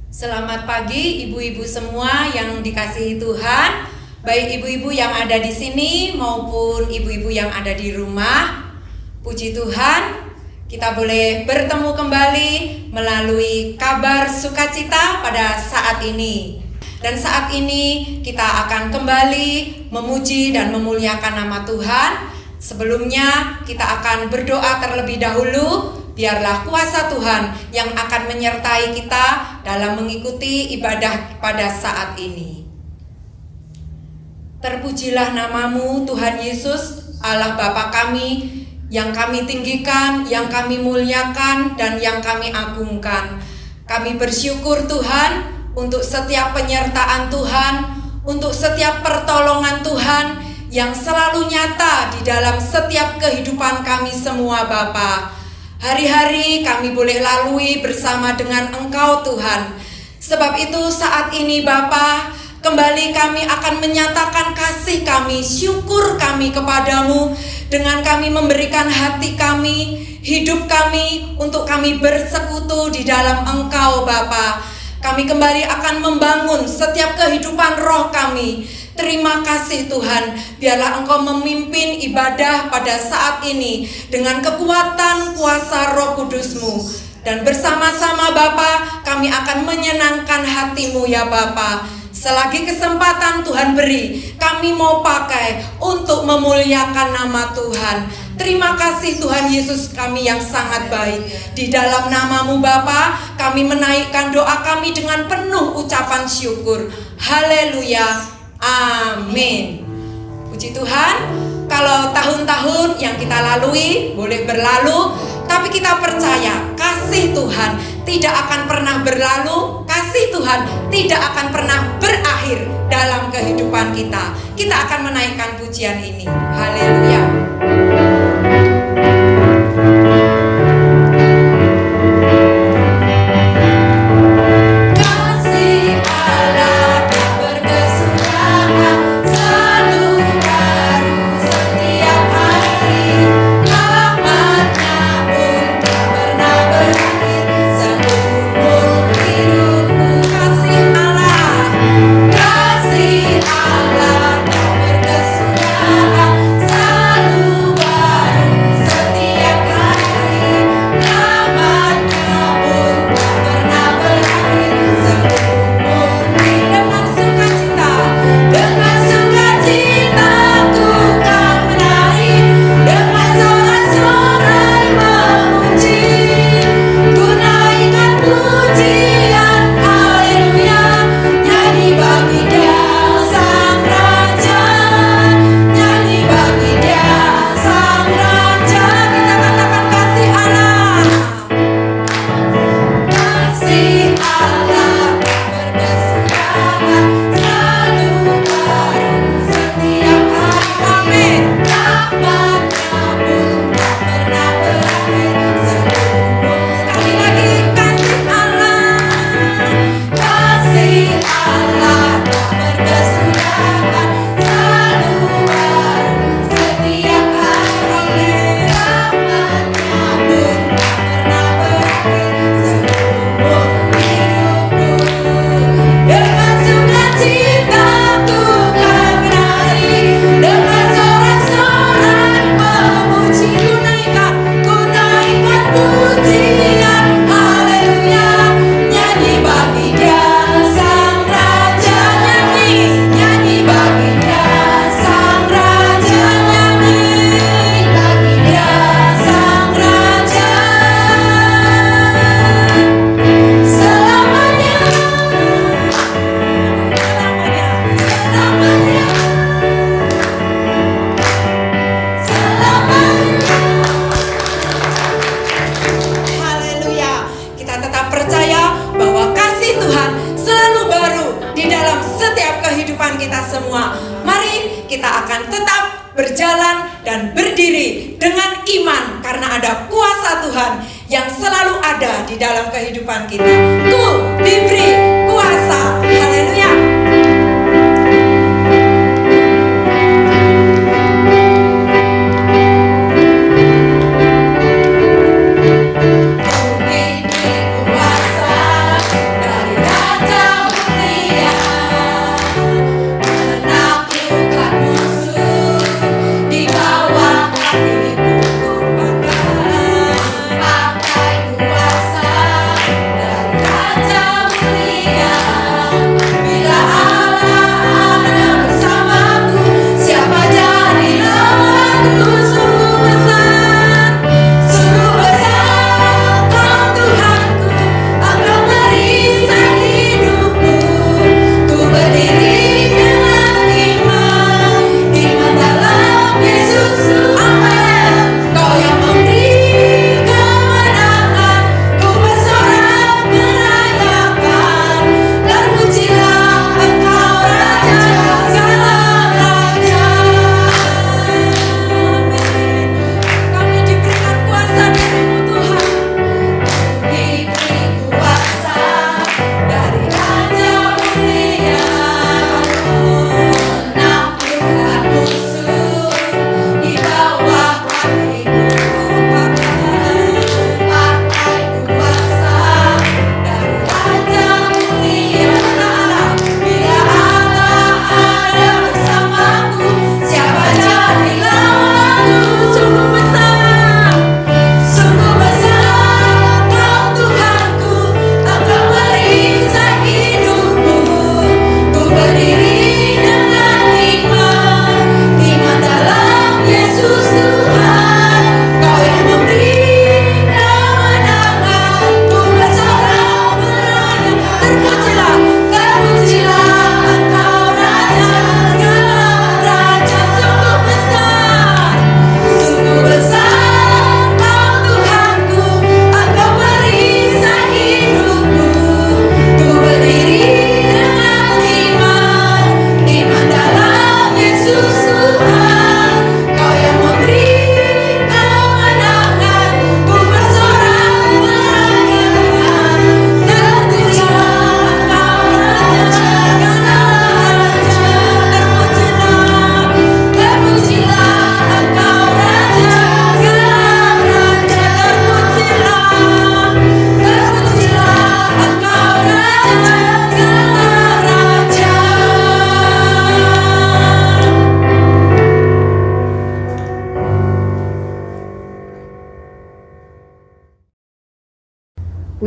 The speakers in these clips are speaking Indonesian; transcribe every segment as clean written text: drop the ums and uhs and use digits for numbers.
Selamat pagi ibu-ibu semua yang dikasihi Tuhan, baik ibu-ibu yang ada di sini maupun ibu-ibu yang ada di rumah. Puji Tuhan, kita boleh bertemu kembali melalui kabar sukacita pada saat ini. Dan saat ini kita akan kembali memuji dan memuliakan nama Tuhan. Sebelumnya kita akan berdoa terlebih dahulu. Biarlah kuasa Tuhan yang akan menyertai kita dalam mengikuti ibadah pada saat ini. Terpujilah namamu Tuhan Yesus, Allah Bapa kami, yang kami tinggikan, yang kami muliakan, dan yang kami agungkan. Kami bersyukur Tuhan untuk setiap penyertaan Tuhan, untuk setiap pertolongan Tuhan yang selalu nyata di dalam setiap kehidupan kami semua Bapa. Hari-hari kami boleh lalui bersama dengan Engkau Tuhan. Sebab itu saat ini Bapa, kembali kami akan menyatakan kasih kami, syukur kami kepadamu, dengan kami memberikan hati kami, hidup kami, untuk kami bersekutu di dalam Engkau Bapa. Kami kembali akan membangun setiap kehidupan roh kami. Terima kasih Tuhan, biarlah Engkau memimpin ibadah pada saat ini dengan kekuatan kuasa Roh Kudus-Mu. Dan bersama-sama Bapa, kami akan menyenangkan hati-Mu ya Bapa. Selagi kesempatan Tuhan beri, kami mau pakai untuk memuliakan nama Tuhan. Terima kasih Tuhan Yesus kami yang sangat baik. Di dalam nama-Mu Bapa, kami menaikkan doa kami dengan penuh ucapan syukur. Haleluya. Amin. Puji Tuhan, kalau tahun-tahun yang kita lalui boleh berlalu, tapi kita percaya kasih Tuhan tidak akan pernah berlalu, kasih Tuhan tidak akan pernah berakhir dalam kehidupan kita. Kita akan menaikkan pujian ini. Haleluya.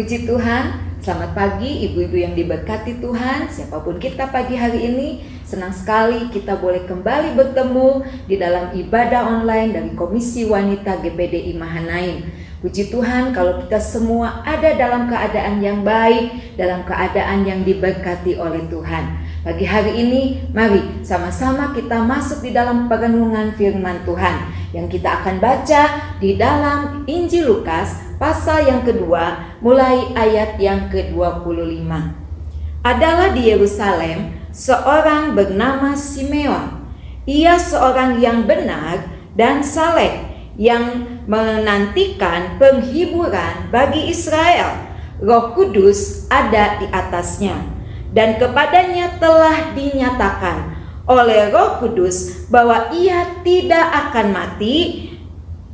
Puji Tuhan, selamat pagi ibu-ibu yang diberkati Tuhan. Siapapun kita pagi hari ini, senang sekali kita boleh kembali bertemu di dalam ibadah online dari Komisi Wanita GPDI Mahanaim. Puji Tuhan kalau kita semua ada dalam keadaan yang baik, dalam keadaan yang diberkati oleh Tuhan. Pagi hari ini, mari sama-sama kita masuk di dalam perenungan firman Tuhan yang kita akan baca di dalam Injil Lukas pasal yang kedua, mulai ayat yang ke-25. Adalah di Yerusalem seorang bernama Simeon. Ia seorang yang benar dan saleh, yang menantikan penghiburan bagi Israel. Roh Kudus ada di atasnya, dan kepadanya telah dinyatakan oleh Roh Kudus bahwa ia tidak akan mati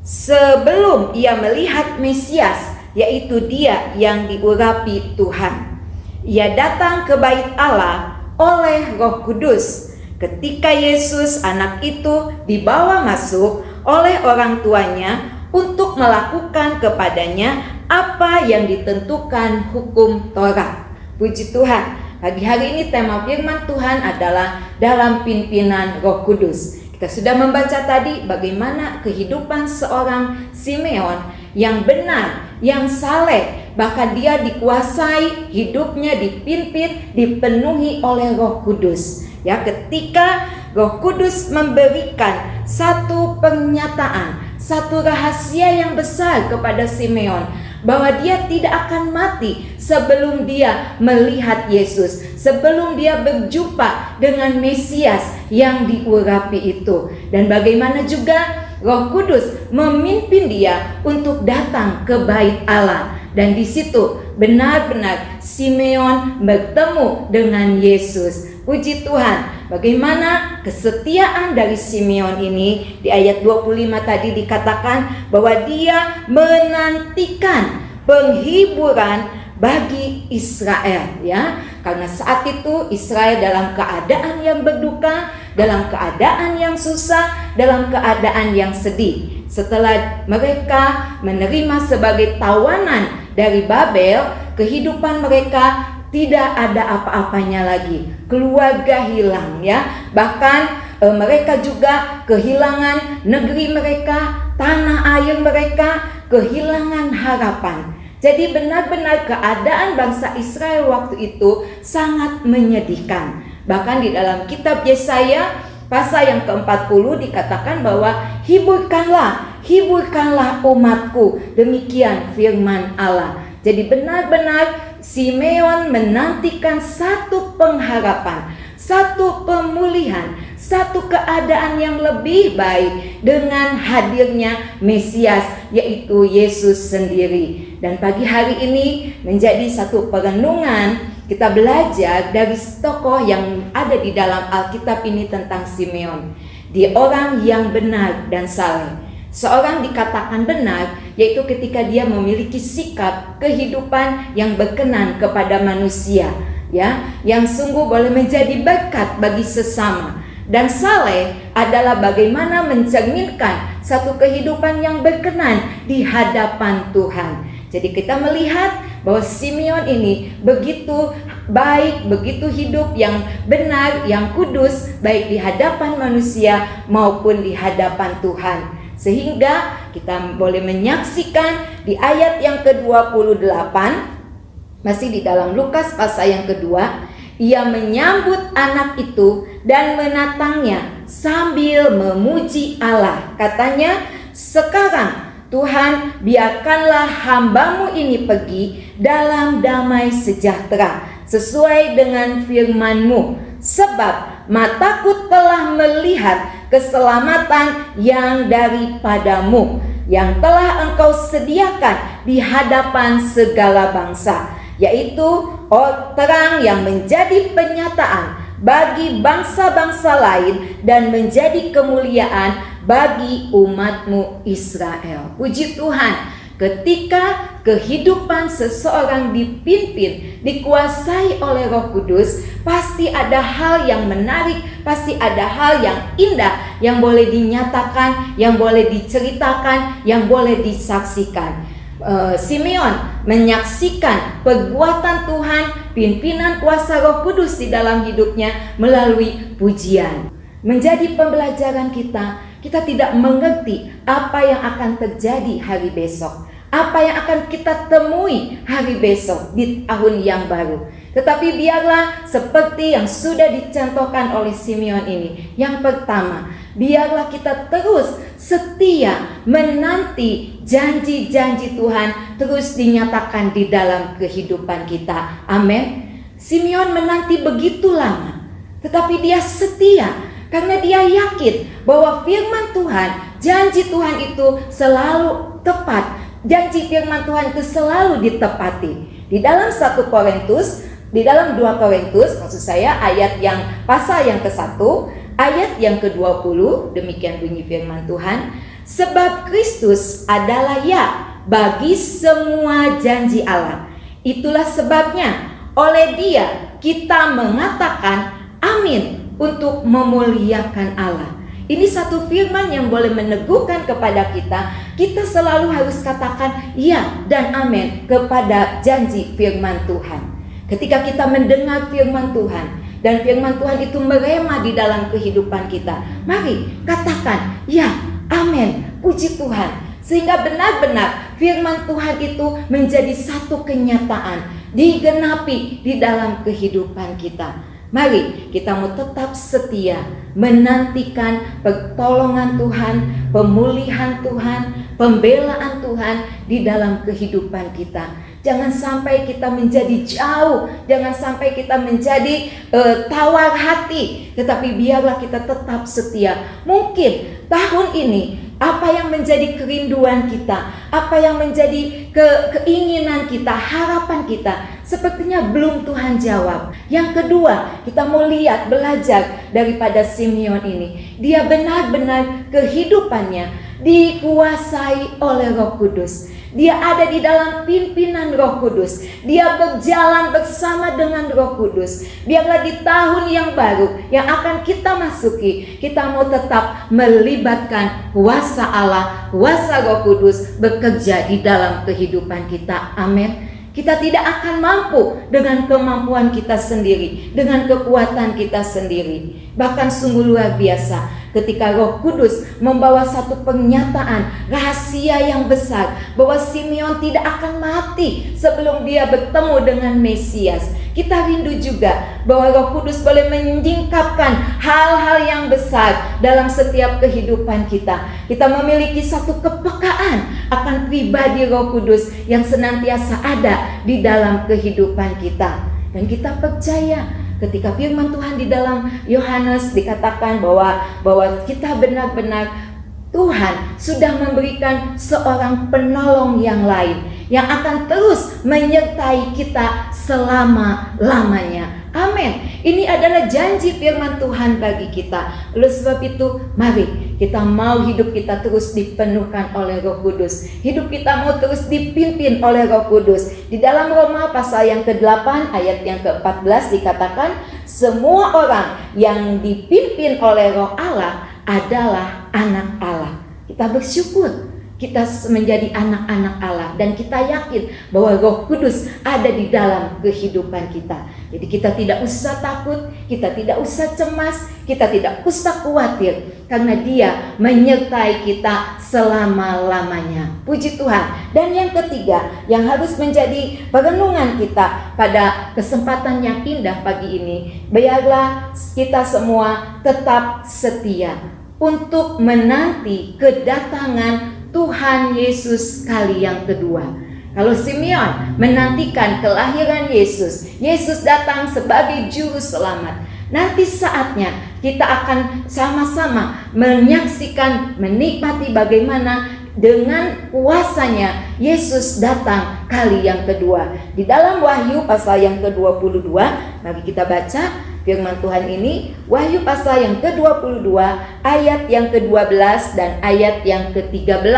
sebelum ia melihat Mesias, yaitu Dia yang diurapi Tuhan. Ia datang ke bait Allah oleh Roh Kudus. Ketika Yesus anak itu dibawa masuk oleh orang tuanya untuk melakukan kepadanya apa yang ditentukan hukum Taurat. Puji Tuhan, pagi hari ini tema firman Tuhan adalah dalam pimpinan Roh Kudus. Kita sudah membaca tadi bagaimana kehidupan seorang Simeon yang benar, yang saleh, bahkan dia dikuasai, hidupnya dipimpin, dipenuhi oleh Roh Kudus. Ya, ketika Roh Kudus memberikan satu pernyataan, satu rahasia yang besar kepada Simeon, bahwa dia tidak akan mati sebelum dia melihat Yesus, sebelum dia berjumpa dengan Mesias yang diurapi itu. Dan bagaimana juga Roh Kudus memimpin dia untuk datang ke bait Allah. Dan di situ benar-benar Simeon bertemu dengan Yesus. Puji Tuhan, bagaimana kesetiaan dari Simeon ini. Di ayat 25 tadi dikatakan bahwa dia menantikan penghiburan bagi Israel, ya. Karena saat itu Israel dalam keadaan yang berduka, dalam keadaan yang susah, dalam keadaan yang sedih. Setelah mereka menerima sebagai tawanan dari Babel, kehidupan mereka tidak ada apa-apanya lagi. Keluarga hilang, ya. Bahkan mereka juga kehilangan negeri mereka, tanah air mereka, kehilangan harapan. Jadi benar-benar keadaan bangsa Israel waktu itu sangat menyedihkan. Bahkan di dalam kitab Yesaya pasal yang ke-40 dikatakan bahwa hiburkanlah umatku, demikian firman Allah. Jadi benar-benar Simeon menantikan satu pengharapan, satu pemulihan, satu keadaan yang lebih baik dengan hadirnya Mesias, yaitu Yesus sendiri. Dan pagi hari ini menjadi satu perenungan, kita belajar dari tokoh yang ada di dalam Alkitab ini tentang Simeon. Dia orang yang benar dan saleh. Seorang dikatakan benar, yaitu ketika dia memiliki sikap kehidupan yang berkenan kepada manusia, ya, yang sungguh boleh menjadi berkat bagi sesama. Dan saleh adalah bagaimana mencerminkan satu kehidupan yang berkenan di hadapan Tuhan. Jadi kita melihat bahwa Simeon ini begitu baik, begitu hidup yang benar, yang kudus, baik di hadapan manusia maupun di hadapan Tuhan. Sehingga kita boleh menyaksikan di ayat yang ke-28, masih di dalam Lukas pasal yang kedua, ia menyambut anak itu dan menatangnya sambil memuji Allah. Katanya, sekarang Tuhan, biarkanlah hambamu ini pergi dalam damai sejahtera sesuai dengan firman-Mu, sebab mataku telah melihat keselamatan yang daripadamu, yang telah Engkau sediakan di hadapan segala bangsa, yaitu terang yang menjadi penyataan bagi bangsa-bangsa lain dan menjadi kemuliaan bagi umat-Mu Israel. Puji Tuhan, ketika kehidupan seseorang dipimpin, dikuasai oleh Roh Kudus, pasti ada hal yang menarik, pasti ada hal yang indah yang boleh dinyatakan, yang boleh diceritakan, yang boleh disaksikan. Simeon menyaksikan perbuatan Tuhan, pimpinan kuasa Roh Kudus di dalam hidupnya melalui pujian. Menjadi pembelajaran kita tidak mengerti apa yang akan terjadi hari besok, apa yang akan kita temui hari besok di tahun yang baru. Tetapi biarlah seperti yang sudah dicontohkan oleh Simeon ini. Yang pertama, biarlah kita terus setia menanti janji-janji Tuhan terus dinyatakan di dalam kehidupan kita. Amin. Simeon menanti begitu lama, tetapi dia setia karena dia yakin bahwa firman Tuhan, janji Tuhan itu selalu tepat. Janji firman Tuhan itu selalu ditepati. Di dalam 1 Korintus, di dalam 2 Korintus, maksud saya ayat yang pasal yang ke-1, ayat yang ke-20, demikian bunyi firman Tuhan. Sebab Kristus adalah ya bagi semua janji Allah. Itulah sebabnya oleh Dia kita mengatakan amin untuk memuliakan Allah. Ini satu firman yang boleh meneguhkan kepada kita. Kita selalu harus katakan ya dan amin kepada janji firman Tuhan. Ketika kita mendengar firman Tuhan dan firman Tuhan itu merema di dalam kehidupan kita, mari katakan ya, amin, puji Tuhan. Sehingga benar-benar firman Tuhan itu menjadi satu kenyataan, digenapi di dalam kehidupan kita. Mari kita mau tetap setia menantikan pertolongan Tuhan, pemulihan Tuhan, pembelaan Tuhan di dalam kehidupan kita. Jangan sampai kita menjadi jauh, jangan sampai kita menjadi tawar hati, tetapi biarlah kita tetap setia. Mungkin tahun ini apa yang menjadi kerinduan kita, apa yang menjadi keinginan kita, harapan kita, sepertinya belum Tuhan jawab. Yang kedua, kita mau lihat, belajar daripada Simeon ini. Dia benar-benar kehidupannya dikuasai oleh Roh Kudus. Dia ada di dalam pimpinan Roh Kudus. Dia berjalan bersama dengan Roh Kudus. Biarlah di tahun yang baru yang akan kita masuki, kita mau tetap melibatkan kuasa Allah, kuasa Roh Kudus bekerja di dalam kehidupan kita. Amin. Kita tidak akan mampu dengan kemampuan kita sendiri, dengan kekuatan kita sendiri. Bahkan sungguh luar biasa ketika Roh Kudus membawa satu pernyataan rahasia yang besar bahwa Simeon tidak akan mati sebelum dia bertemu dengan Mesias. Kita rindu juga bahwa Roh Kudus boleh menyingkapkan hal-hal yang besar dalam setiap kehidupan kita. Kita memiliki satu kepekaan akan pribadi Roh Kudus yang senantiasa ada di dalam kehidupan kita. Dan kita percaya ketika firman Tuhan di dalam Yohanes dikatakan bahwa kita benar-benar Tuhan sudah memberikan seorang penolong yang lain yang akan terus menyertai kita selama-lamanya. Amin. Ini adalah janji firman Tuhan bagi kita. Oleh sebab itu, mari kita mau hidup kita terus dipenuhkan oleh Roh Kudus. Hidup kita mau terus dipimpin oleh Roh Kudus. Di dalam Roma pasal yang ke-8 ayat yang ke-14 dikatakan, semua orang yang dipimpin oleh Roh Allah adalah anak Allah. Kita bersyukur kita menjadi anak-anak Allah dan kita yakin bahwa Roh Kudus ada di dalam kehidupan kita. Jadi kita tidak usah takut, kita tidak usah cemas, kita tidak usah khawatir karena Dia menyertai kita selama-lamanya. Puji Tuhan. Dan yang ketiga yang harus menjadi perenungan kita pada kesempatan yang indah pagi ini, biarlah kita semua tetap setia untuk menanti kedatangan Tuhan Yesus kali yang kedua. Kalau Simeon menantikan kelahiran Yesus, Yesus datang sebagai juru selamat. Nanti saatnya kita akan sama-sama menyaksikan, menikmati bagaimana dengan kuasanya Yesus datang kali yang kedua. Di dalam Wahyu pasal yang ke-22, mari kita baca firman Tuhan ini, Wahyu pasal yang ke-22 ayat yang ke-12 dan ayat yang ke-13.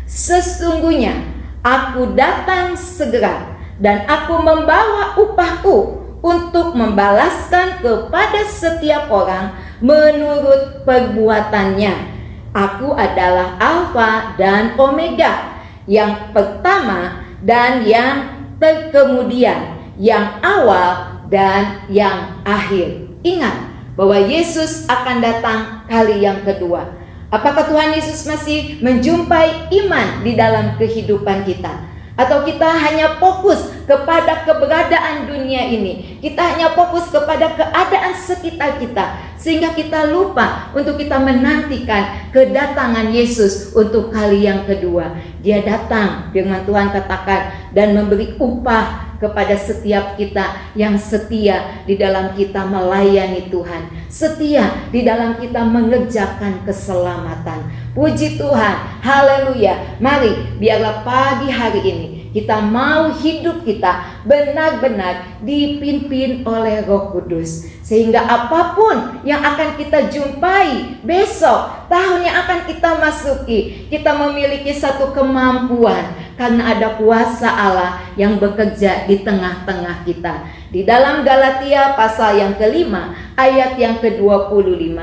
Sesungguhnya aku datang segera dan aku membawa upahku untuk membalaskan kepada setiap orang menurut perbuatannya. Aku adalah Alfa dan Omega, yang pertama dan yang terkemudian, yang awal dan yang akhir. Ingat bahwa Yesus akan datang kali yang kedua. Apakah Tuhan Yesus masih menjumpai iman di dalam kehidupan kita? Atau kita hanya fokus kepada keberadaan dunia ini? Kita hanya fokus kepada keadaan sekitar kita, sehingga kita lupa untuk kita menantikan kedatangan Yesus untuk kali yang kedua. Dia datang, firman Tuhan katakan, dan memberi upah kepada setiap kita yang setia di dalam kita melayani Tuhan, setia di dalam kita mengerjakan keselamatan. Puji Tuhan, haleluya. Mari biarlah pagi hari ini kita mau hidup kita benar-benar dipimpin oleh Roh Kudus, sehingga apapun yang akan kita jumpai besok, tahun yang akan kita masuki, kita memiliki satu kemampuan karena ada kuasa Allah yang bekerja di tengah-tengah kita. Di dalam Galatia pasal yang kelima ayat yang ke-25,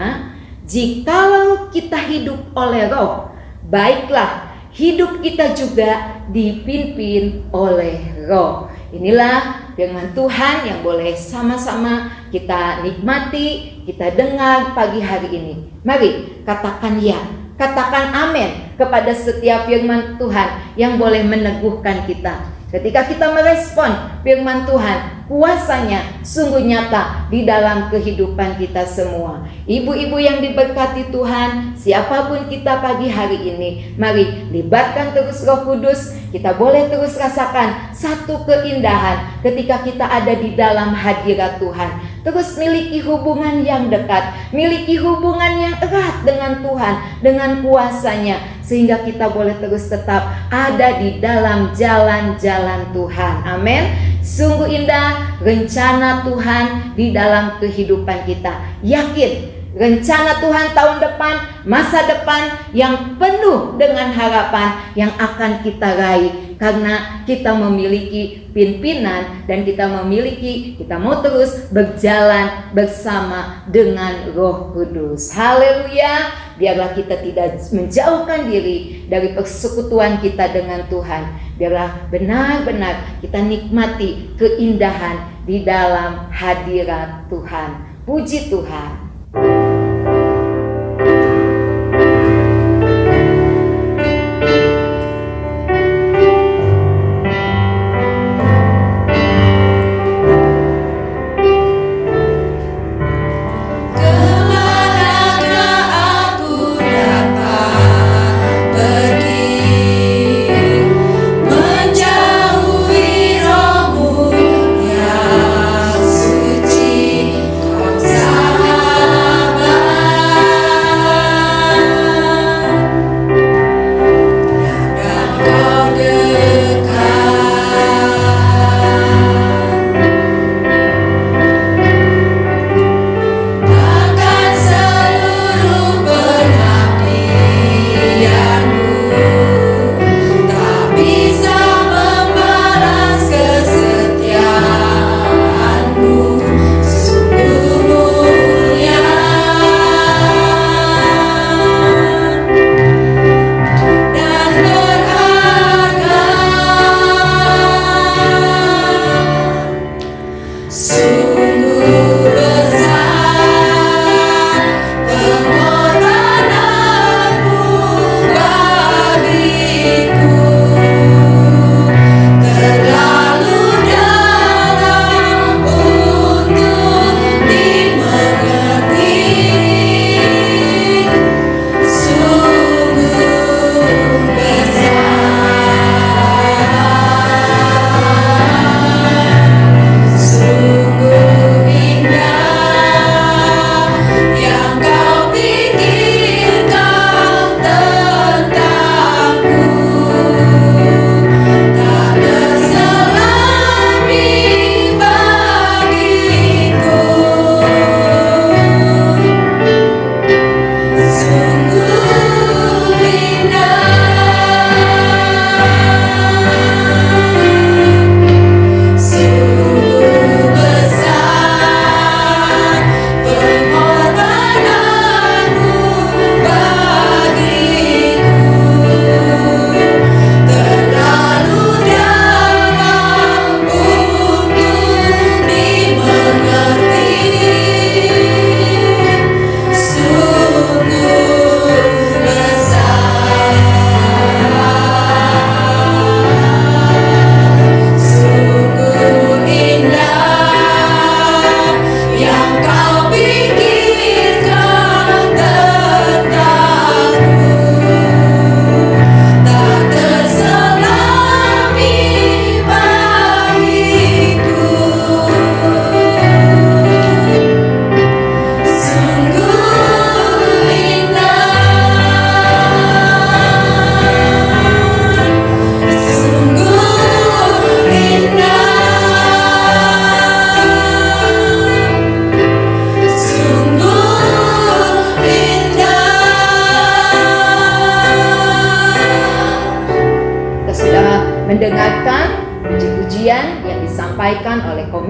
jikalau kita hidup oleh Roh, baiklah hidup kita juga dipimpin oleh Roh. Inilah firman Tuhan yang boleh sama-sama kita nikmati, kita dengar pagi hari ini. Mari katakan ya, katakan amin kepada setiap firman Tuhan yang boleh meneguhkan kita. Ketika kita merespon firman Tuhan, kuasanya sungguh nyata di dalam kehidupan kita semua. Ibu-ibu yang diberkati Tuhan, siapapun kita pagi hari ini, mari libatkan terus Roh Kudus. Kita boleh terus rasakan satu keindahan ketika kita ada di dalam hadirat Tuhan. Terus miliki hubungan yang dekat, miliki hubungan yang erat dengan Tuhan, dengan kuasanya, sehingga kita boleh terus tetap ada di dalam jalan-jalan Tuhan. Amin. Sungguh indah rencana Tuhan di dalam kehidupan kita. Yakin rencana Tuhan tahun depan, masa depan yang penuh dengan harapan yang akan kita raih, karena kita memiliki pimpinan dan kita mau terus berjalan bersama dengan Roh Kudus. Haleluya. Biarlah kita tidak menjauhkan diri dari persekutuan kita dengan Tuhan. Biarlah benar-benar kita nikmati keindahan di dalam hadirat Tuhan. Puji Tuhan.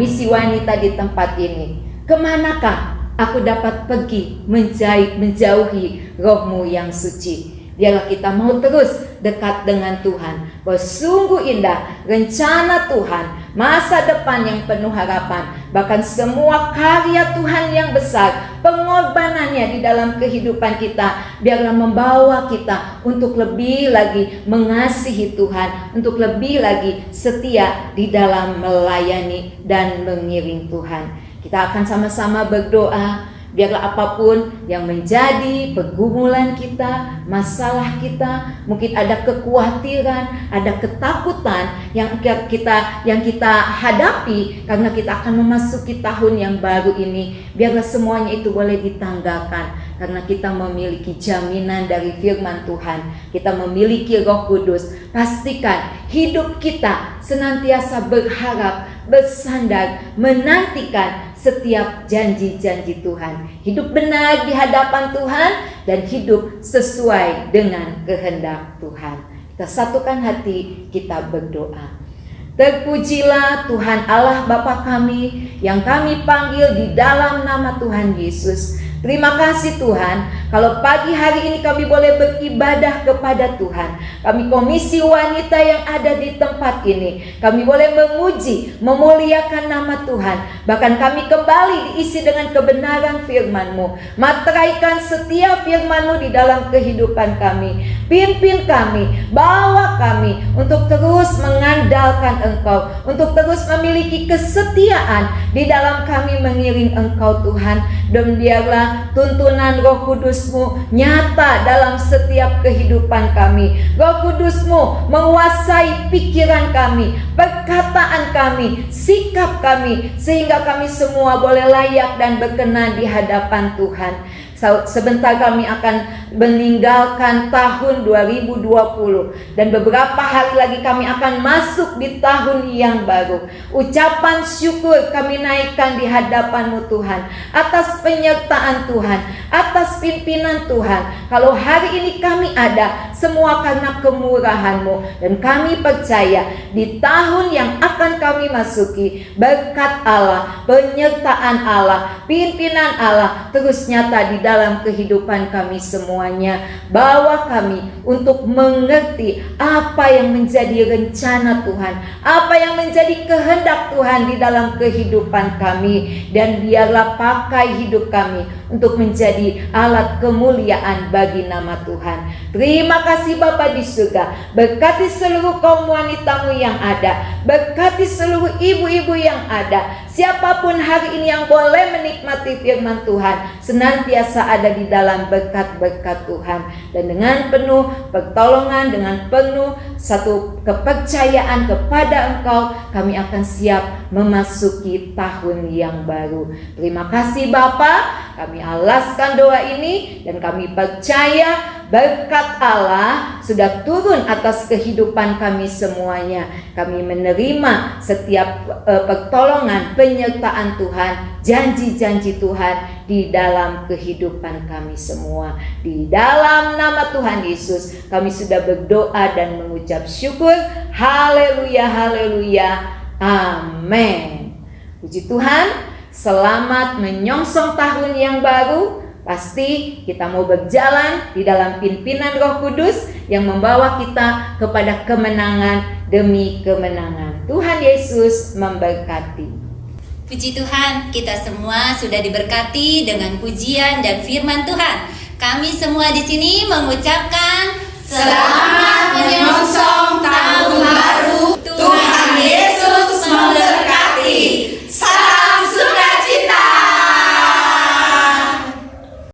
komisi wanita di tempat ini. Kemanakah aku dapat pergi menjauhi roh-Mu yang suci? Biarlah kita mau terus dekat dengan Tuhan. Bahwa sungguh indah rencana Tuhan, masa depan yang penuh harapan. Bahkan semua karya Tuhan yang besar, pengorbanannya di dalam kehidupan kita, biarlah membawa kita untuk lebih lagi mengasihi Tuhan, untuk lebih lagi setia di dalam melayani dan mengiring Tuhan. Kita akan sama-sama berdoa. Biarlah apapun yang menjadi pergumulan kita, masalah kita, mungkin ada kekhawatiran, ada ketakutan yang kita hadapi karena kita akan memasuki tahun yang baru ini. Biarlah semuanya itu boleh ditanggalkan karena kita memiliki jaminan dari firman Tuhan. Kita memiliki Roh Kudus. Pastikan hidup kita senantiasa berharap, bersandar, menantikan setiap janji-janji Tuhan. Hidup benar di hadapan Tuhan dan hidup sesuai dengan kehendak Tuhan. Kita satukan hati, kita berdoa. Terpujilah Tuhan Allah Bapa kami yang kami panggil di dalam nama Tuhan Yesus. Terima kasih Tuhan, kalau pagi hari ini kami boleh beribadah kepada Tuhan. Kami komisi wanita yang ada di tempat ini, kami boleh memuji, memuliakan nama Tuhan. Bahkan kami kembali diisi dengan kebenaran firman-Mu. Materaikan setiap firman-Mu di dalam kehidupan kami. Pimpin kami, bawa kami untuk terus mengandalkan Engkau, untuk terus memiliki kesetiaan di dalam kami mengiring Engkau Tuhan. Dan biarlah tuntunan Roh Kudus-Mu nyata dalam setiap kehidupan kami. Roh Kudus-Mu menguasai pikiran kami, perkataan kami, sikap kami, sehingga kami semua boleh layak dan berkenan di hadapan Tuhan. Sebentar kami akan meninggalkan tahun 2020 dan beberapa hari lagi kami akan masuk di tahun yang baru. Ucapan syukur kami naikkan di hadapan-Mu Tuhan atas penyertaan Tuhan, atas pimpinan Tuhan. Kalau hari ini kami ada, semua karena kemurahan-Mu, dan kami percaya di tahun yang akan kami masuki, berkat Allah, penyertaan Allah, pimpinan Allah terus nyata di dalam kehidupan kami semuanya. Bawa kami untuk mengerti apa yang menjadi rencana Tuhan, apa yang menjadi kehendak Tuhan di dalam kehidupan kami. Dan biarlah pakai hidup kami untuk menjadi alat kemuliaan bagi nama Tuhan. Terima kasih Bapa di surga. Berkati seluruh kaum wanita-Mu yang ada, berkati seluruh ibu-ibu yang ada. Siapapun hari ini yang boleh menikmati firman Tuhan, senantiasa ada di dalam berkat-berkat Tuhan. Dan dengan penuh pertolongan, dengan penuh satu kepercayaan kepada Engkau, kami akan siap memasuki tahun yang baru. Terima kasih Bapa. Kami alaskan doa ini dan kami percaya berkat Allah sudah turun atas kehidupan kami semuanya. Kami menerima setiap pertolongan, penyertaan Tuhan, janji-janji Tuhan di dalam kehidupan kami semua. Di dalam nama Tuhan Yesus kami sudah berdoa dan mengucap syukur. Haleluya, haleluya, amin. Puji Tuhan. Selamat menyongsong tahun yang baru. Pasti kita mau berjalan di dalam pimpinan Roh Kudus yang membawa kita kepada kemenangan demi kemenangan. Tuhan Yesus memberkati. Puji Tuhan, kita semua sudah diberkati dengan pujian dan firman Tuhan. Kami semua di sini mengucapkan selamat menyongsong tahun baru. Tuhan Yesus memberkati.